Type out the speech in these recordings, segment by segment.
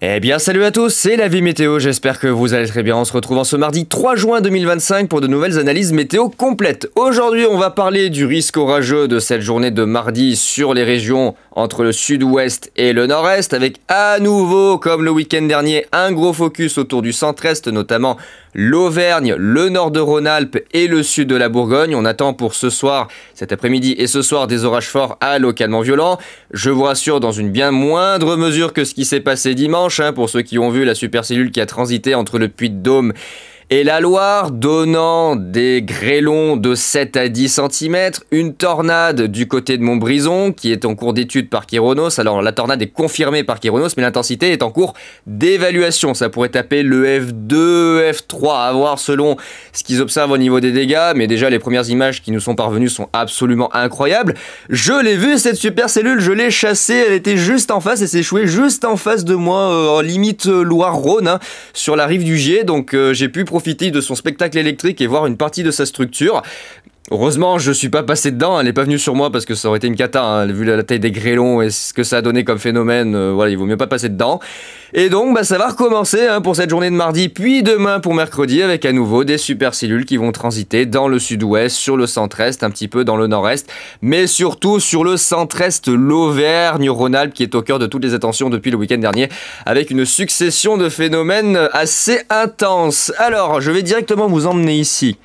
Eh bien salut à tous, c'est la vie météo, j'espère que vous allez très bien. On se retrouve en ce mardi 3 juin 2025 pour de nouvelles analyses météo complètes. Aujourd'hui on va parler du risque orageux de cette journée de mardi sur les régions entre le sud-ouest et le nord-est, avec à nouveau, comme le week-end dernier, un gros focus autour du centre-est, notamment l'Auvergne, le nord de Rhône-Alpes et le sud de la Bourgogne. On attend pour ce soir, cet après-midi et ce soir des orages forts à localement violents. Je vous rassure, dans une bien moindre mesure que ce qui s'est passé dimanche, pour ceux qui ont vu la supercellule qui a transité entre le Puy-de-Dôme et la Loire, donnant des grêlons de 7 à 10 cm, une tornade du côté de Montbrison qui est en cours d'étude par Kéronos. Alors la tornade est confirmée par Kéronos, mais l'intensité est en cours d'évaluation. Ça pourrait taper le F2, F3, à voir selon ce qu'ils observent au niveau des dégâts. Mais déjà, les premières images qui nous sont parvenues sont absolument incroyables. Je l'ai vue, cette supercellule, je l'ai chassée, elle était juste en face et s'est échouée juste en face de moi, en limite Loire-Rhône, sur la rive du Gier. Donc j'ai pu profiter de son spectacle électrique et voir une partie de sa structure. Heureusement, je suis pas passé dedans, elle n'est pas venue sur moi parce que ça aurait été une cata, vu la taille des grêlons et ce que ça a donné comme phénomène, voilà, il vaut mieux pas passer dedans. Et donc, ça va recommencer pour cette journée de mardi, puis demain pour mercredi, avec à nouveau des supercellules qui vont transiter dans le sud-ouest, sur le centre-est, un petit peu dans le nord-est, mais surtout sur le centre-est, l'Auvergne, Rhône-Alpes, qui est au cœur de toutes les attentions depuis le week-end dernier, avec une succession de phénomènes assez intenses. Alors, je vais directement vous emmener ici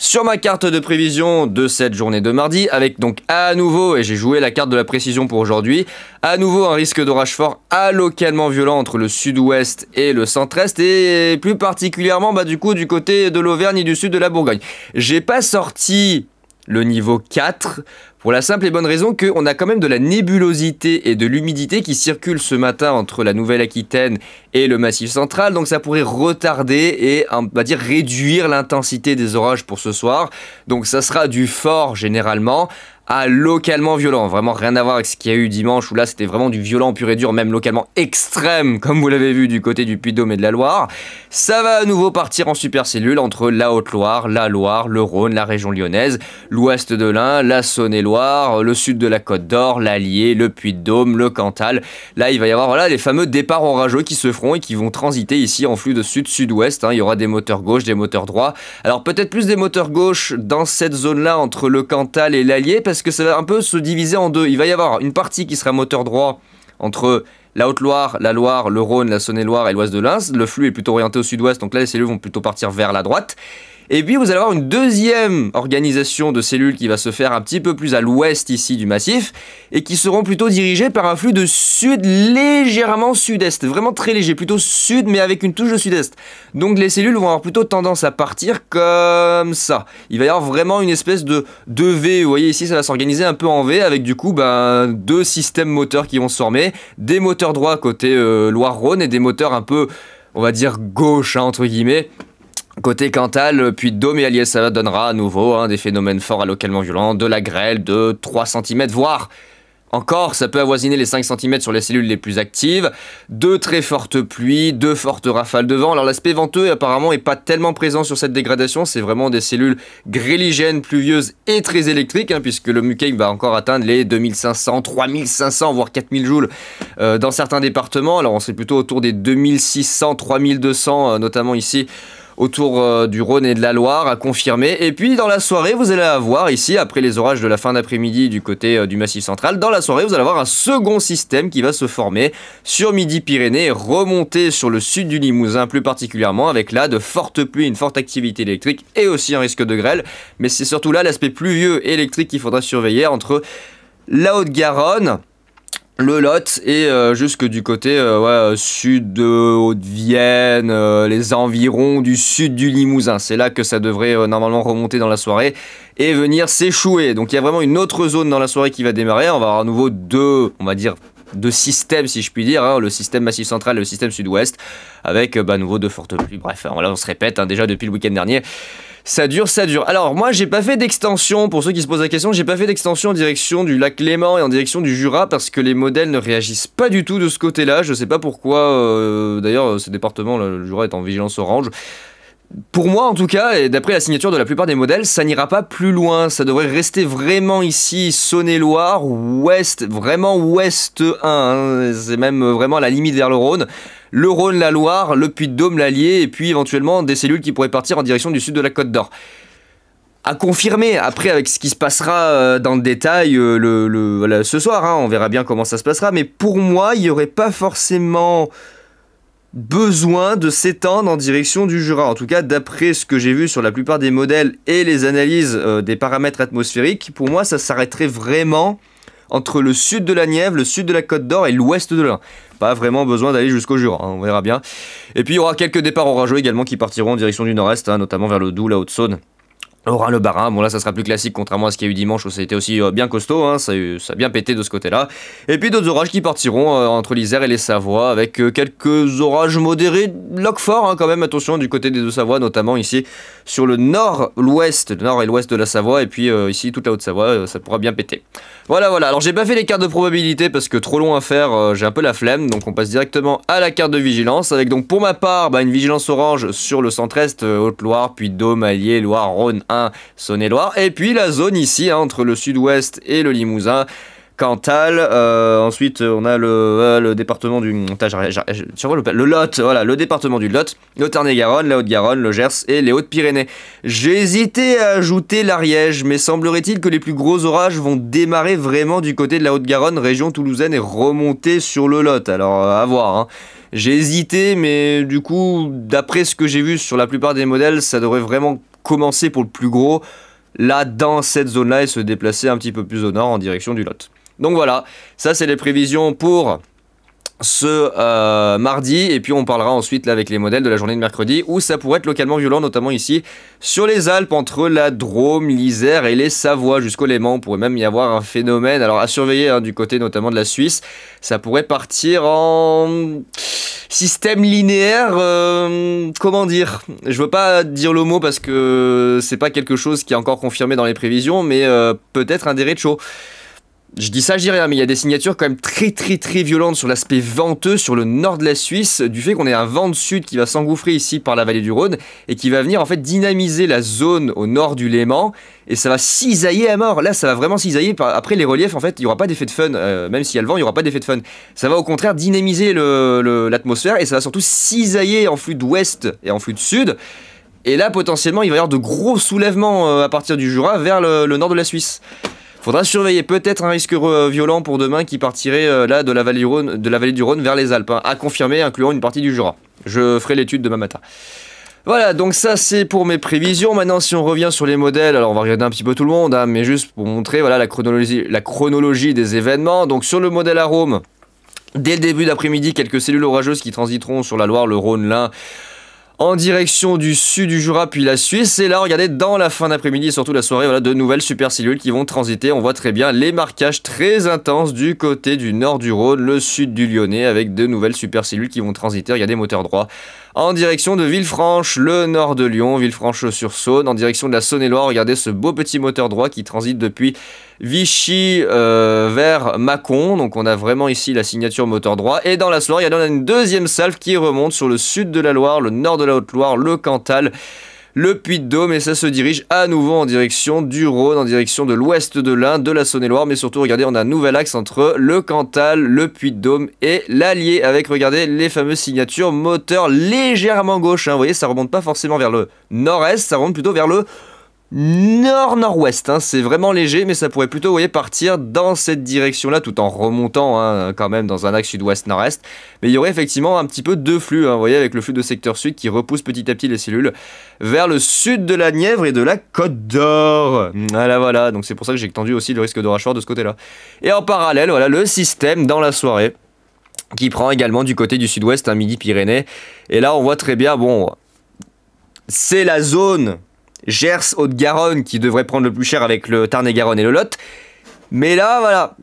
sur ma carte de prévision de cette journée de mardi, avec donc à nouveau, et j'ai joué la carte de la précision pour aujourd'hui, à nouveau un risque d'orage fort à localement violent entre le sud-ouest et le centre-est, et plus particulièrement du côté de l'Auvergne et du sud de la Bourgogne. J'ai pas sorti le niveau 4, pour la simple et bonne raison qu'on a quand même de la nébulosité et de l'humidité qui circulent ce matin entre la Nouvelle-Aquitaine et le Massif central, donc ça pourrait retarder et, on va dire, réduire l'intensité des orages pour ce soir. Donc ça sera du fort généralement à localement violent, vraiment rien à voir avec ce qu'il y a eu dimanche où là c'était vraiment du violent pur et dur, même localement extrême comme vous l'avez vu du côté du Puy-de-Dôme et de la Loire. Ça va à nouveau partir en supercellule entre la Haute-Loire, la Loire, le Rhône, la région lyonnaise, l'ouest de l'Ain, la Saône-et-Loire, le sud de la Côte d'Or, l'Allier, le Puy-de-Dôme, le Cantal. Là il va y avoir les fameux départs orageux qui se feront et qui vont transiter ici en flux de sud-sud-ouest. Il y aura des moteurs gauche, des moteurs droits. Alors peut-être plus des moteurs gauche dans cette zone-là entre le Cantal et l'Allier, parce que ça va un peu se diviser en deux. Il va y avoir une partie qui sera moteur droit entre la Haute-Loire, la Loire, le Rhône, la Saône-et-Loire et l'ouest de l'Ain. Le flux est plutôt orienté au sud-ouest, donc là les cellules vont plutôt partir vers la droite. Et puis vous allez avoir une deuxième organisation de cellules qui va se faire un petit peu plus à l'ouest ici du massif et qui seront plutôt dirigées par un flux de sud légèrement sud-est, vraiment très léger, plutôt sud mais avec une touche de sud-est. Donc les cellules vont avoir plutôt tendance à partir comme ça. Il va y avoir vraiment une espèce de V, vous voyez ici ça va s'organiser un peu en V avec du coup deux systèmes moteurs qui vont se former, des moteurs droits côté Loire-Rhône et des moteurs un peu, on va dire gauche entre guillemets, côté Cantal, puis Dôme et Allier. Ça donnera à nouveau des phénomènes forts à localement violents, de la grêle de 3 cm, voire encore, ça peut avoisiner les 5 cm sur les cellules les plus actives, de très fortes pluies, de fortes rafales de vent. Alors l'aspect venteux apparemment n'est pas tellement présent sur cette dégradation, c'est vraiment des cellules gréligènes, pluvieuses et très électriques, puisque le Mucake va encore atteindre les 2500, 3500, voire 4000 joules dans certains départements. Alors on serait plutôt autour des 2600, 3200, notamment ici, autour du Rhône et de la Loire, à confirmer. Et puis dans la soirée, vous allez avoir ici, après les orages de la fin d'après-midi du côté du Massif central, dans la soirée, vous allez avoir un second système qui va se former sur Midi-Pyrénées et remonter sur le sud du Limousin, plus particulièrement, avec là de fortes pluies, une forte activité électrique et aussi un risque de grêle. Mais c'est surtout là l'aspect pluvieux et électrique qu'il faudra surveiller entre la Haute-Garonne, le Lot et jusque du côté sud de Haute-Vienne, les environs du sud du Limousin. C'est là que ça devrait normalement remonter dans la soirée et venir s'échouer. Donc il y a vraiment une autre zone dans la soirée qui va démarrer. On va avoir à nouveau deux systèmes, si je puis dire, le système Massif central et le système sud-ouest, avec à nouveau de fortes pluies. Bref, là on se répète déjà depuis le week-end dernier. Ça dure, ça dure. Alors moi j'ai pas fait d'extension, pour ceux qui se posent la question, j'ai pas fait d'extension en direction du lac Léman et en direction du Jura parce que les modèles ne réagissent pas du tout de ce côté-là. Je sais pas pourquoi, d'ailleurs ce département, le Jura est en vigilance orange. Pour moi en tout cas, et d'après la signature de la plupart des modèles, ça n'ira pas plus loin. Ça devrait rester vraiment ici, Saône-et-Loire, ouest, vraiment ouest 1. Hein. C'est même vraiment à la limite vers le Rhône, la Loire, le Puy-de-Dôme, l'Allier, et puis éventuellement des cellules qui pourraient partir en direction du sud de la Côte d'Or. À confirmer, après avec ce qui se passera dans le détail ce soir, hein, on verra bien comment ça se passera, mais pour moi, il n'y aurait pas forcément besoin de s'étendre en direction du Jura. En tout cas, d'après ce que j'ai vu sur la plupart des modèles et les analyses des paramètres atmosphériques, pour moi, ça s'arrêterait vraiment entre le sud de la Nièvre, le sud de la Côte d'Or et l'ouest de l'Ain. Pas vraiment besoin d'aller jusqu'au Jura, hein, on verra bien. Et puis, il y aura quelques départs orageux également qui partiront en direction du nord-est, hein, notamment vers le Doubs, la Haute-Saône. Aura le Bas-Rhin, bon là ça sera plus classique contrairement à ce qu'il y a eu dimanche où ça a été aussi bien costaud, hein, ça a bien pété de ce côté-là. Et puis d'autres orages qui partiront entre l'Isère et les Savoies avec quelques orages modérés, lock-fort hein, quand même, attention du côté des Deux-Savoies, notamment ici sur le nord-ouest, le nord et l'ouest de la Savoie, et puis ici toute la Haute-Savoie, ça pourra bien péter. Voilà, alors j'ai pas fait les cartes de probabilité parce que trop long à faire, j'ai un peu la flemme, donc on passe directement à la carte de vigilance, avec donc pour ma part une vigilance orange sur le centre-est, Haute-Loire, Puy-de-Dôme, Allier, Loire, Rhône, Saône-et-Loire, et puis la zone ici, hein, entre le sud-ouest et le Limousin, Cantal, ensuite on a le département du... le Lot, voilà, le département du Lot, le Tarn-et-Garonne, la Haute-Garonne, le Gers et les Hautes-Pyrénées. J'ai hésité à ajouter l'Ariège, mais semblerait-il que les plus gros orages vont démarrer vraiment du côté de la Haute-Garonne, région toulousaine, et remonter sur le Lot, alors à voir, hein. J'ai hésité, mais du coup, d'après ce que j'ai vu sur la plupart des modèles, ça devrait vraiment commencer pour le plus gros, là, dans cette zone-là, et se déplacer un petit peu plus au nord, en direction du Lot. Donc voilà, ça c'est les prévisions pour ce mardi, et puis on parlera ensuite là avec les modèles de la journée de mercredi, où ça pourrait être localement violent, notamment ici, sur les Alpes, entre la Drôme, l'Isère et les Savoies, jusqu'au Léman. On pourrait même y avoir un phénomène, alors à surveiller hein, du côté notamment de la Suisse, ça pourrait partir en... système linéaire, comment dire, je veux pas dire le mot parce que c'est pas quelque chose qui est encore confirmé dans les prévisions, mais peut-être un derecho. Je dis ça, je dis rien, mais il y a des signatures quand même très violentes sur l'aspect venteux sur le nord de la Suisse, du fait qu'on ait un vent de sud qui va s'engouffrer ici par la vallée du Rhône et qui va venir en fait dynamiser la zone au nord du Léman, et ça va cisailler à mort. Là, ça va vraiment cisailler. Après, les reliefs, en fait, il n'y aura pas d'effet de fun, même s'il y a le vent, il n'y aura pas d'effet de fun. Ça va au contraire dynamiser l'atmosphère, et ça va surtout cisailler en flux d'ouest et en flux de sud. Et là, potentiellement, il va y avoir de gros soulèvements à partir du Jura vers le nord de la Suisse. Faudra surveiller peut-être un risque violent pour demain qui partirait là de la vallée du Rhône vers les Alpes, hein, à confirmer, incluant une partie du Jura. Je ferai l'étude demain matin. Voilà, donc ça c'est pour mes prévisions. Maintenant, si on revient sur les modèles, alors on va regarder un petit peu tout le monde, hein, mais juste pour montrer voilà, la chronologie des événements. Donc sur le modèle arôme, dès le début d'après-midi, quelques cellules orageuses qui transiteront sur la Loire, le Rhône, l'Ain, en direction du sud du Jura puis la Suisse. Et là, regardez, dans la fin d'après-midi et surtout la soirée, voilà, de nouvelles supercellules qui vont transiter. On voit très bien les marquages très intenses du côté du nord du Rhône, le sud du Lyonnais, avec de nouvelles supercellules qui vont transiter. Regardez, moteur droit, en direction de Villefranche, le nord de Lyon, Villefranche-sur-Saône, en direction de la Saône-et-Loire. Regardez ce beau petit moteur droit qui transite depuis Vichy vers Mâcon. Donc on a vraiment ici la signature moteur droit. Et dans la Loire, il y a une deuxième salve qui remonte sur le sud de la Loire, le nord de la Haute-Loire, le Cantal, le Puy-de-Dôme, et ça se dirige à nouveau en direction du Rhône, en direction de l'ouest de l'Ain, de la Saône-et-Loire, mais surtout, regardez, on a un nouvel axe entre le Cantal, le Puy-de-Dôme et l'Allier, avec, regardez, les fameuses signatures moteur légèrement gauche, hein. Vous voyez, ça remonte pas forcément vers le nord-est, ça remonte plutôt vers le nord-nord-ouest, hein. C'est vraiment léger, mais ça pourrait plutôt, vous voyez, partir dans cette direction-là, tout en remontant, hein, quand même, dans un axe sud-ouest-nord-est. Mais il y aurait effectivement un petit peu deux flux, hein, vous voyez, avec le flux de secteur sud qui repousse petit à petit les cellules vers le sud de la Nièvre et de la Côte d'Or. Voilà, donc c'est pour ça que j'ai tendu aussi le risque d'orage fort de ce côté-là. Et en parallèle, voilà, le système dans la soirée, qui prend également du côté du sud-ouest, un Midi-Pyrénées. Et là, on voit très bien, bon, c'est la zone Gers, Haute-Garonne qui devrait prendre le plus cher avec le Tarn-et-Garonne et le Lot. Mais là, voilà,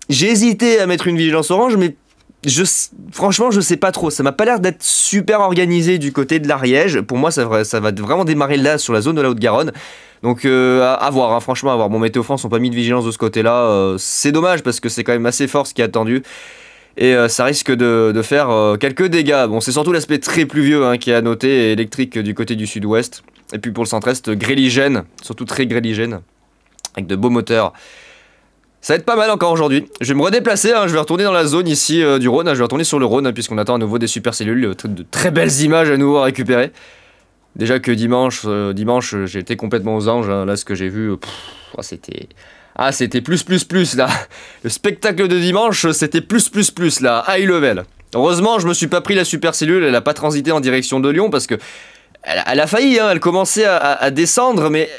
j'ai hésité à mettre une vigilance orange, mais franchement, je sais pas trop. Ça m'a pas l'air d'être super organisé du côté de l'Ariège. Pour moi, ça va vraiment démarrer là, sur la zone de la Haute-Garonne. Donc, à voir, hein, franchement, à voir. Bon, Météo France n'ont pas mis de vigilance de ce côté-là. C'est dommage parce que c'est quand même assez fort ce qui est attendu. Et ça risque de faire quelques dégâts. Bon, c'est surtout l'aspect très pluvieux hein, qui est à noter, et électrique du côté du sud-ouest. Et puis pour le centre-est, gréligène, surtout très gréligène, avec de beaux moteurs. Ça va être pas mal encore aujourd'hui. Je vais me redéplacer, hein, je vais retourner dans la zone ici du Rhône, hein, je vais retourner sur le Rhône, hein, puisqu'on attend à nouveau des super cellules, de très belles images à nouveau à récupérer. Déjà que dimanche j'ai été complètement aux anges, hein, là ce que j'ai vu, c'était... Ah, c'était plus là. Le spectacle de dimanche, c'était plus là, high level. Heureusement, je me suis pas pris la super cellule, elle a pas transité en direction de Lyon parce que elle a failli, hein, elle commençait à descendre, mais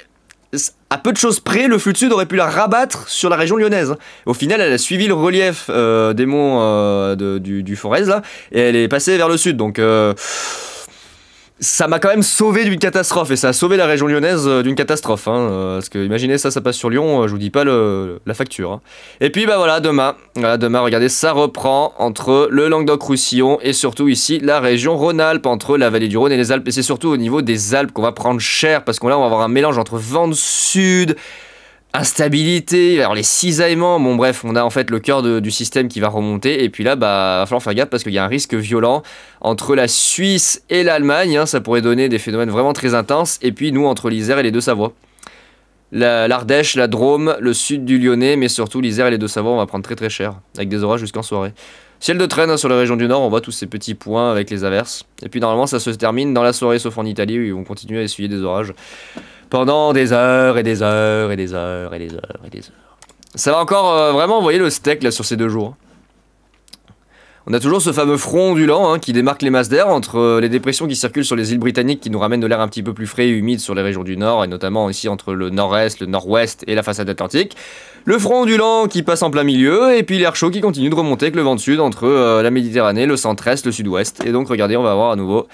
à peu de choses près, le flux de sud aurait pu la rabattre sur la région lyonnaise. Au final, elle a suivi le relief des monts du Forez là, et elle est passée vers le sud, donc... ça m'a quand même sauvé d'une catastrophe, et ça a sauvé la région lyonnaise d'une catastrophe, hein, parce que imaginez ça passe sur Lyon, je vous dis pas la facture. Hein. Et puis bah voilà, demain, regardez, ça reprend entre le Languedoc-Roussillon et surtout ici la région Rhône-Alpes, entre la vallée du Rhône et les Alpes, et c'est surtout au niveau des Alpes qu'on va prendre cher, parce qu'on là on va avoir un mélange entre vent de sud, instabilité, alors les cisaillements, bon bref, on a en fait le cœur du système qui va remonter, et puis là, bah, va falloir faire gaffe parce qu'il y a un risque violent entre la Suisse et l'Allemagne, hein, ça pourrait donner des phénomènes vraiment très intenses, et puis nous, entre l'Isère et les Deux-Savoies. L'Ardèche, la Drôme, le sud du Lyonnais, mais surtout l'Isère et les Deux-Savoies, on va prendre très cher, avec des orages jusqu'en soirée. Ciel de traîne hein, sur la région du Nord, on voit tous ces petits points avec les averses, et puis normalement ça se termine dans la soirée, sauf en Italie, où ils vont continuer à essuyer des orages. Pendant des heures et des heures et des heures et des heures et des heures. Ça va encore vraiment envoyer le steak là sur ces 2 jours. On a toujours ce fameux front ondulant hein, qui démarque les masses d'air entre les dépressions qui circulent sur les îles britanniques qui nous ramènent de l'air un petit peu plus frais et humide sur les régions du nord, et notamment ici entre le nord-est, le nord-ouest et la façade atlantique. Le front ondulant qui passe en plein milieu, et puis l'air chaud qui continue de remonter avec le vent de sud entre la Méditerranée, le centre-est, le sud-ouest. Et donc regardez, on va avoir à nouveau...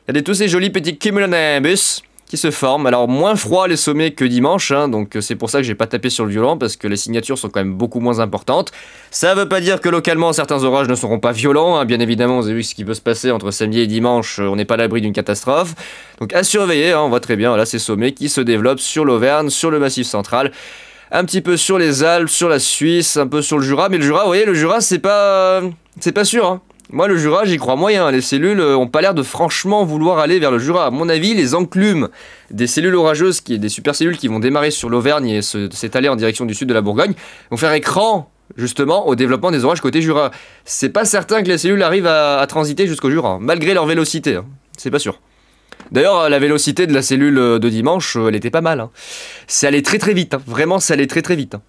Regardez tous ces jolis petits cumulonimbus qui se forment. Alors moins froid les sommets que dimanche, hein, donc c'est pour ça que j'ai pas tapé sur le violent, parce que les signatures sont quand même beaucoup moins importantes. Ça veut pas dire que localement certains orages ne seront pas violents, hein. Bien évidemment, vous avez vu ce qui peut se passer entre samedi et dimanche, on n'est pas à l'abri d'une catastrophe. Donc à surveiller, hein, on voit très bien là ces sommets qui se développent sur l'Auvergne, sur le Massif central, un petit peu sur les Alpes, sur la Suisse, un peu sur le Jura, mais le Jura, vous voyez, le Jura c'est pas sûr, hein. Moi, le Jura, j'y crois moyen. Les cellules ont pas l'air de franchement vouloir aller vers le Jura. À mon avis, les enclumes des cellules orageuses, des supercellules qui vont démarrer sur l'Auvergne et s'étaler en direction du sud de la Bourgogne, vont faire écran, justement, au développement des orages côté Jura. C'est pas certain que les cellules arrivent à transiter jusqu'au Jura, malgré leur vélocité. Hein. C'est pas sûr. D'ailleurs, la vélocité de la cellule de dimanche, elle était pas mal. Hein. C'est allé très vite. Hein. Vraiment, c'est allé très vite. Hein.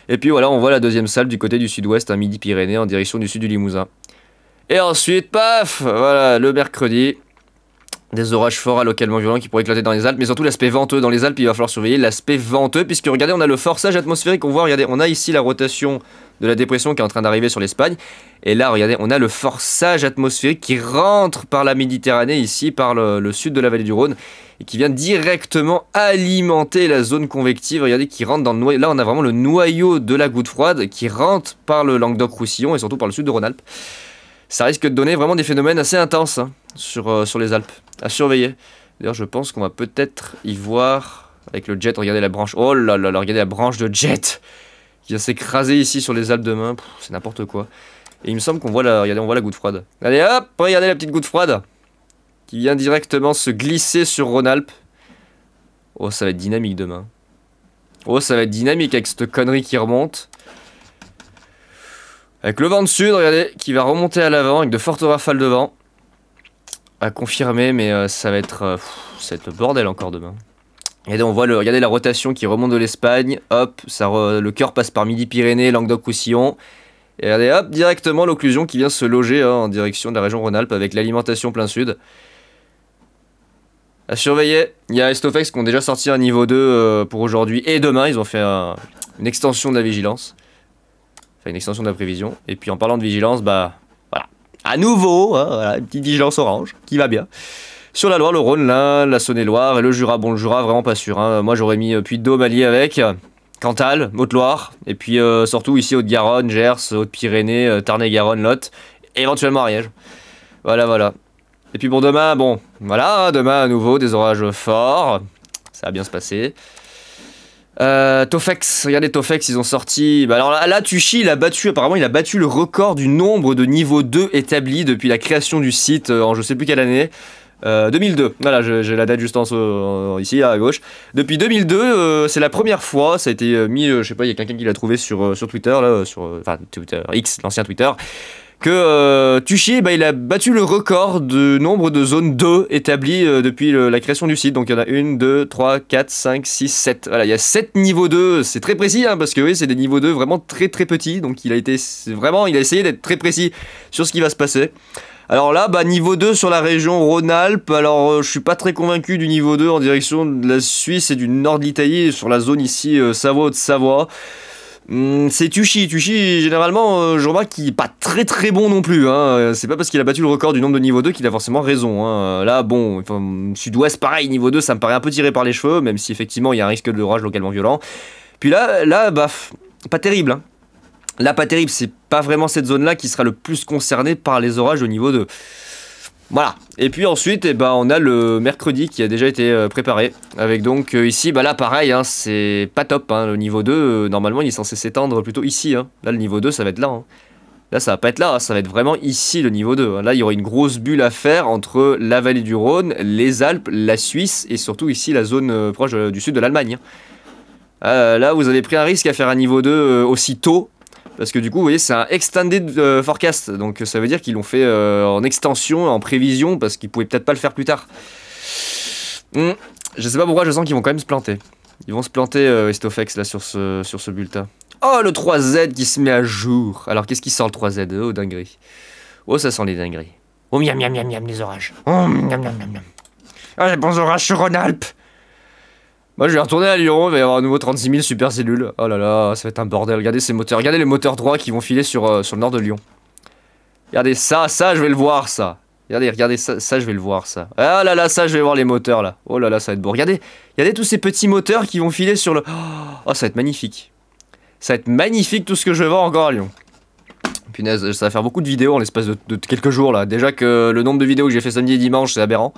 Et puis voilà, on voit la deuxième salle du côté du sud-ouest, à Midi-Pyrénées, en direction du sud du Limousin. Et ensuite, paf, voilà, le mercredi, des orages forts à localement violents qui pourraient éclater dans les Alpes, mais surtout l'aspect venteux dans les Alpes, il va falloir surveiller l'aspect venteux, puisque regardez, on a le forçage atmosphérique, on voit, regardez, on a ici la rotation de la dépression qui est en train d'arriver sur l'Espagne, et là, regardez, on a le forçage atmosphérique qui rentre par la Méditerranée, ici, par le sud de la vallée du Rhône, et qui vient directement alimenter la zone convective, regardez, qui rentre dans le noyau, là on a vraiment le noyau de la goutte froide qui rentre par le Languedoc-Roussillon, et surtout par le sud de Rhône-Alpes. Ça risque de donner vraiment des phénomènes assez intenses hein, sur les Alpes, à surveiller. D'ailleurs, je pense qu'on va peut-être y voir, avec le jet, regardez la branche, oh là là, regardez la branche de jet qui va s'écraser ici sur les Alpes demain, c'est n'importe quoi. Et il me semble qu'on voit regardez, on voit la goutte froide. Allez hop, regardez la petite goutte froide qui vient directement se glisser sur Rhône-Alpes. Oh, ça va être dynamique demain. Oh, ça va être dynamique avec cette connerie qui remonte. Avec le vent de sud, regardez, qui va remonter à l'avant avec de fortes rafales de vent. À confirmer, mais ça va être le bordel encore demain. Regardez, on voit regardez la rotation qui remonte de l'Espagne. Hop, le cœur passe par Midi-Pyrénées, Languedoc-Roussillon. Et regardez, hop, directement l'occlusion qui vient se loger hein, en direction de la région Rhône-Alpes avec l'alimentation plein sud. À surveiller, il y a Estofex qui ont déjà sorti un niveau 2 pour aujourd'hui et demain. Ils ont fait une extension de la vigilance. Une extension de la prévision. Et puis en parlant de vigilance, bah voilà. À nouveau, hein, voilà, une petite vigilance orange qui va bien. Sur la Loire, le Rhône, la Saône-et-Loire et le Jura. Bon, le Jura, vraiment pas sûr. Hein. Moi, j'aurais mis Puy-de-Dôme allié avec Cantal, Haute-Loire. Et puis surtout ici, Haute-Garonne, Gers, Haute-Pyrénées, Tarn-et-Garonne, Lot. Et éventuellement Ariège. Voilà. Et puis pour demain, bon, voilà. Demain, à nouveau, des orages forts. Ça va bien se passer. Tofex, regardez Tofex, ils ont sorti... Bah alors là, Tuchy, apparemment il a battu le record du nombre de niveau 2 établi depuis la création du site en je sais plus quelle année. 2002, voilà, j'ai la date juste ici à gauche. Depuis 2002, c'est la première fois, ça a été mis, je sais pas, il y a quelqu'un qui l'a trouvé sur Twitter, là, enfin Twitter X, l'ancien Twitter, que Tuchy, bah, il a battu le record de nombre de zones 2 établies depuis la création du site. Donc il y en a 1, 2, 3, 4, 5, 6, 7. Voilà, il y a 7 niveaux 2, c'est très précis, hein, parce que oui, c'est des niveaux 2 vraiment très très petits. Donc il a essayé d'être très précis sur ce qui va se passer. Alors là, bah, niveau 2 sur la région Rhône-Alpes. Alors je suis pas très convaincu du niveau 2 en direction de la Suisse et du nord de l'Italie, sur la zone ici Savoie-Haute-Savoie. C'est Tuchy. Tuchy, généralement, je remarque qu'il est pas très très bon non plus. Hein. C'est pas parce qu'il a battu le record du nombre de niveau 2 qu'il a forcément raison. Hein. Là, bon, enfin, Sud-Ouest, pareil, niveau 2, ça me paraît un peu tiré par les cheveux, même si effectivement il y a un risque d'orage localement violent. Puis là, bah, pas terrible. Hein. Là, pas terrible, c'est pas vraiment cette zone-là qui sera le plus concernée par les orages au niveau 2. Voilà, et puis ensuite, eh ben, on a le mercredi qui a déjà été préparé. Avec donc ici, bah là pareil, hein, c'est pas top, hein, le niveau 2, normalement il est censé s'étendre plutôt ici. Hein. Là le niveau 2 ça va être là. Hein. Là ça va pas être là, hein, ça va être vraiment ici le niveau 2. Hein. Là il y aura une grosse bulle à faire entre la vallée du Rhône, les Alpes, la Suisse et surtout ici la zone proche du sud de l'Allemagne. Hein. Là vous avez pris un risque à faire un niveau 2 aussi tôt. Parce que du coup, vous voyez, c'est un extended forecast. Donc ça veut dire qu'ils l'ont fait en extension, en prévision, parce qu'ils pouvaient peut-être pas le faire plus tard. Je sais pas pourquoi, je sens qu'ils vont quand même se planter. Ils vont se planter, Estofex, là, sur ce bulletin. Oh, le 3Z qui se met à jour. Alors, qu'est-ce qui sort le 3Z? Oh, dinguerie. Oh, ça sent les dingueries. Oh, miam, miam, miam, miam, les orages. Oh, miam, miam, miam, miam. Ah, les bons orages sur Rhône-Alpes. Moi je vais retourner à Lyon, il va y avoir à nouveau 36 000 super cellules. Oh là là, ça va être un bordel. Regardez ces moteurs, regardez les moteurs droits qui vont filer sur le nord de Lyon. Regardez ça je vais le voir ça. Regardez ça je vais le voir ça. Ah là là, ça je vais voir les moteurs là. Oh là là, ça va être beau. Regardez tous ces petits moteurs qui vont filer sur le... Oh, ça va être magnifique. Ça va être magnifique tout ce que je vais voir encore à Lyon. Punaise, ça va faire beaucoup de vidéos en l'espace de quelques jours là. Déjà que le nombre de vidéos que j'ai fait samedi et dimanche, c'est aberrant.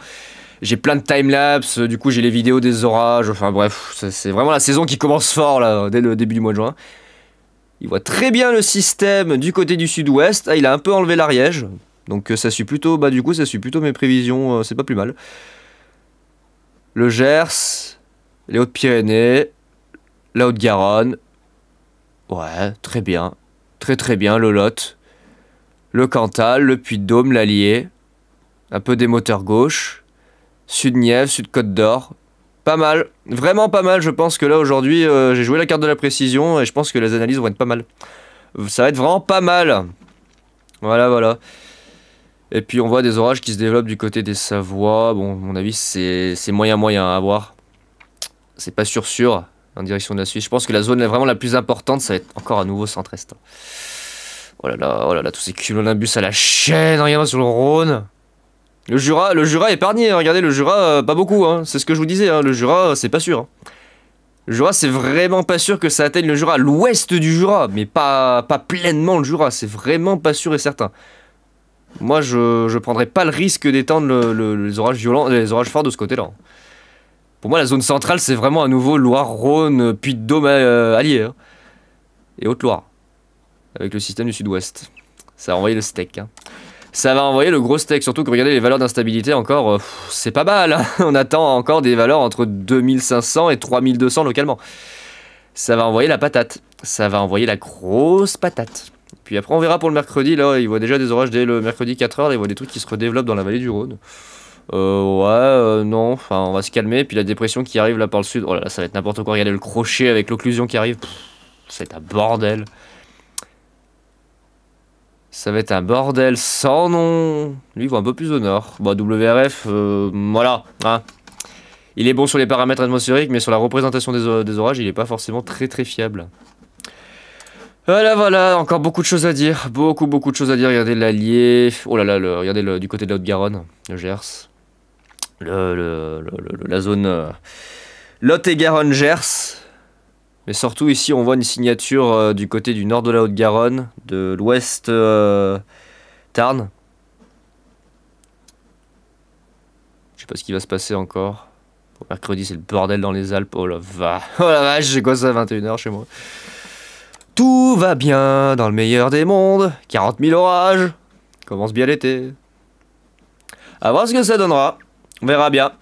J'ai plein de timelapse, du coup j'ai les vidéos des orages, enfin bref, c'est vraiment la saison qui commence fort là, dès le début du mois de juin. Il voit très bien le système du côté du sud-ouest, ah, il a un peu enlevé l'Ariège, donc ça suit plutôt, bah du coup ça suit plutôt mes prévisions, c'est pas plus mal. Le Gers, les Hautes-Pyrénées, la Haute-Garonne, ouais, très bien, très bien, le Lot, le Cantal, le Puy-de-Dôme, l'Allier, un peu des moteurs gauche. Sud-Nièvre, Sud-Côte d'Or, pas mal, vraiment pas mal. Je pense que là aujourd'hui j'ai joué la carte de la précision et je pense que les analyses vont être pas mal. Ça va être vraiment pas mal. Voilà. Et puis on voit des orages qui se développent du côté des Savoies. Bon, à mon avis c'est moyen à voir. C'est pas sûr en direction de la Suisse. Je pense que la zone vraiment la plus importante ça va être encore à nouveau centre-est. Oh là là, tous ces cumulonimbus à la chaîne, regarde sur le Rhône. Le Jura épargné, hein. Regardez le Jura, pas beaucoup, hein. C'est ce que je vous disais, hein. Le Jura, c'est pas sûr. Hein. Le Jura, c'est vraiment pas sûr que ça atteigne le Jura, l'ouest du Jura, mais pas pleinement le Jura, c'est vraiment pas sûr et certain. Moi, je prendrais pas le risque d'étendre les orages violents, les orages forts de ce côté-là. Pour moi, la zone centrale, c'est vraiment à nouveau Loire, Rhône, Puy-de-Dôme, Allier, hein. Et Haute-Loire, avec le système du sud-ouest. Ça a envoyé le steak, hein. Ça va envoyer le gros steak, surtout que regardez les valeurs d'instabilité encore, c'est pas mal, hein. On attend encore des valeurs entre 2500 et 3200 localement. Ça va envoyer la patate, ça va envoyer la grosse patate. Puis après on verra pour le mercredi, là il voit déjà des orages dès le mercredi 4h, il voit des trucs qui se redéveloppent dans la vallée du Rhône. Non, enfin on va se calmer, puis la dépression qui arrive là par le sud, oh là là ça va être n'importe quoi, regardez le crochet avec l'occlusion qui arrive, c'est un bordel. Ça va être un bordel sans nom. Lui, il voit un peu plus au nord. Bon, WRF, voilà. Hein. Il est bon sur les paramètres atmosphériques, mais sur la représentation des orages, il est pas forcément très fiable. Voilà, encore beaucoup de choses à dire. Beaucoup de choses à dire. Regardez l'Allier. Oh là là, regardez du côté de la Haute-Garonne, le Gers. La zone Lot-et-Garonne-Gers. Mais surtout ici on voit une signature du côté du nord de la Haute-Garonne, de l'ouest Tarn. Je sais pas ce qui va se passer encore. Mercredi, c'est le bordel dans les Alpes. Oh la vache, c'est quoi ça, 21 h chez moi. Tout va bien dans le meilleur des mondes. 40 000 orages. Commence bien l'été. À voir ce que ça donnera. On verra bien.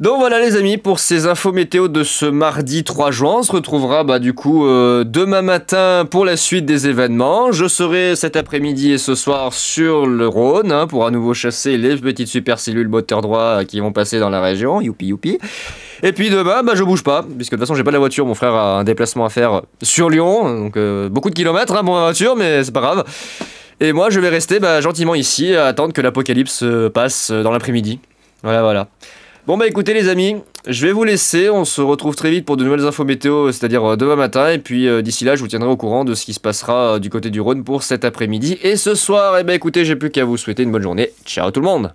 Donc voilà les amis, pour ces infos météo de ce mardi 3 juin, on se retrouvera du coup demain matin pour la suite des événements. Je serai cet après-midi et ce soir sur le Rhône pour à nouveau chasser les petites supercellules moteur droit qui vont passer dans la région. Youpi youpi. Et puis demain, je bouge pas, puisque de toute façon j'ai pas la voiture, mon frère a un déplacement à faire sur Lyon, donc beaucoup de kilomètres pour ma voiture, mais c'est pas grave. Et moi je vais rester gentiment ici à attendre que l'apocalypse passe dans l'après-midi. Voilà. Bon écoutez les amis, je vais vous laisser, on se retrouve très vite pour de nouvelles infos météo, c'est-à-dire demain matin, et puis d'ici là je vous tiendrai au courant de ce qui se passera du côté du Rhône pour cet après-midi. Et ce soir, écoutez, j'ai plus qu'à vous souhaiter une bonne journée, ciao tout le monde.